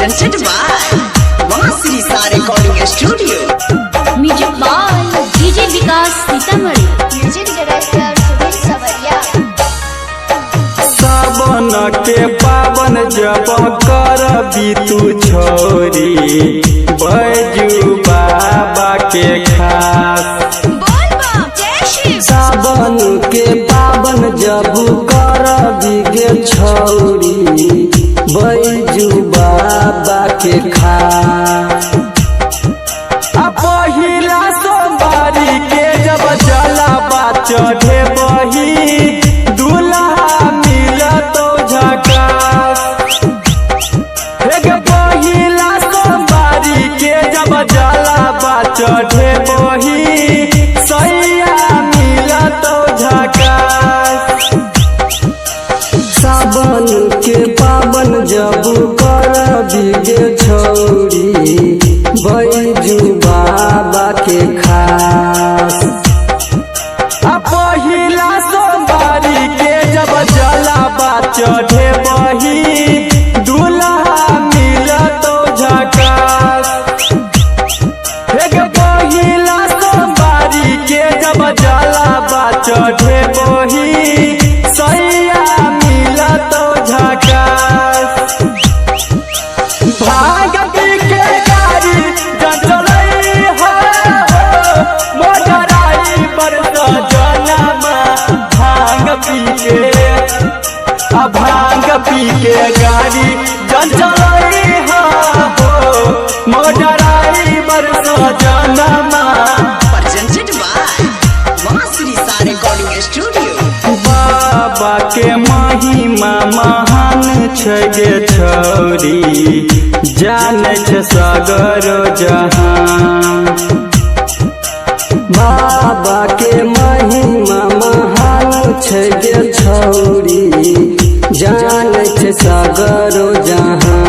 presented by Masri Sa Recording Studio. Music by DJ Vikas Sitamarhi. Music director Sunil Sawariya. सावन के पावन जब करबी तू छोरी बैजू बाबा के खास। सावन के पावन जब करबी गे छोरी बैजू बाबा के खास। पहिला सोमवारी के जब जलावा चढ़े बही दूल्हा मिलतो झकास। पहिला सोमवारी के जब जलावा चढ़े बही सैया मिलतो झकास। सावन के पावन जब करबी गे छोरी बैजू बाबा के खास। पहिला सोमवारी के जब जलावा चढ़े बही दूल्हा मिलतो झकास। पहिला सोमवारी के जब जलावा चढ़े बही सैया मिलतो झकास। भाग के गाड़ी जंजलई हो मोजराई बरस जनमा भांग पी के गाड़ी जंजलई हो मोजराई बरस जनमा। Presented by Masri Sa Recording Studio. बाबा के महिमा महान छै गे छोरी जाने छ सागर जहां। बाबा के महिमा महान छै गे छोरी जाने छ सागर जहां।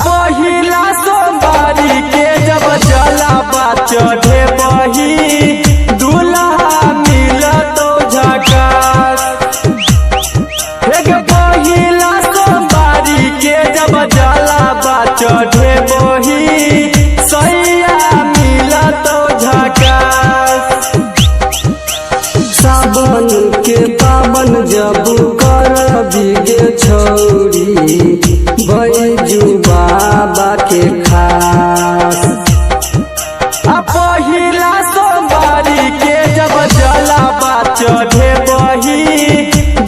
पहिला सोमवारी के जब जलावा चढ़े बही दूल्हा मिलतो झकास। पहिला सोमवारी के जब जलावा चढ़े बही सैया मिलतो झकास। सावन के पावन जब करबी गे छोरी बैजू बाबा के खास। पहिला सोमवारी के जब जलावा चढ़े बही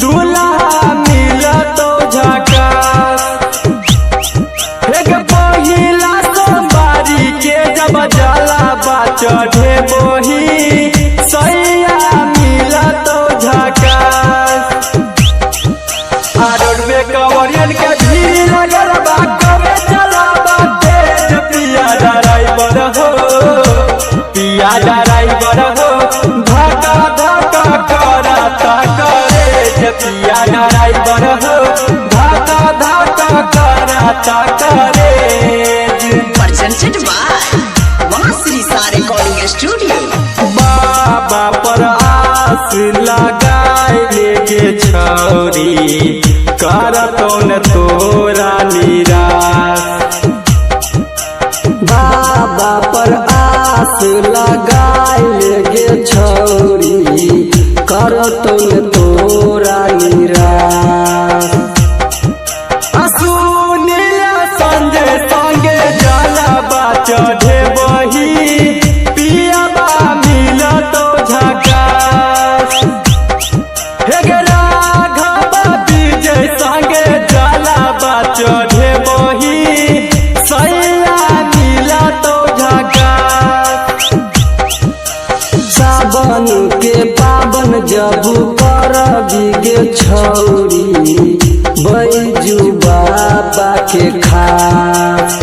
दूल्हा मिलतो झकास। पहिला सोमवारी के जब जलावा चढ़े बही सैया मिलतो झकास। रोडवे कंवरियन के भीड़ लगल बा कबे चलावा तेज पिया ड्राइवर हो पिया ड्राइवर हो धक्का धक्का करता करे पिया ड्राइवर हो धक्का धक्का करता करे। Presented by Masri Sa Recording Studio. बाबा पर आस लगाए लेके छोरी करतो न तोरा निराश। बाबा पर आस लगाए लेके छोरी करतो न तोरा निराश। सुनील संजय संगे जलावा चढ़े बही पियाबा मिलतो झकास। राघव विजय संगे जलावा चढ़े बही सैया मिलतो झकास। सावन के पावन जब करबी गे छोरी बैजू बाबा के खास।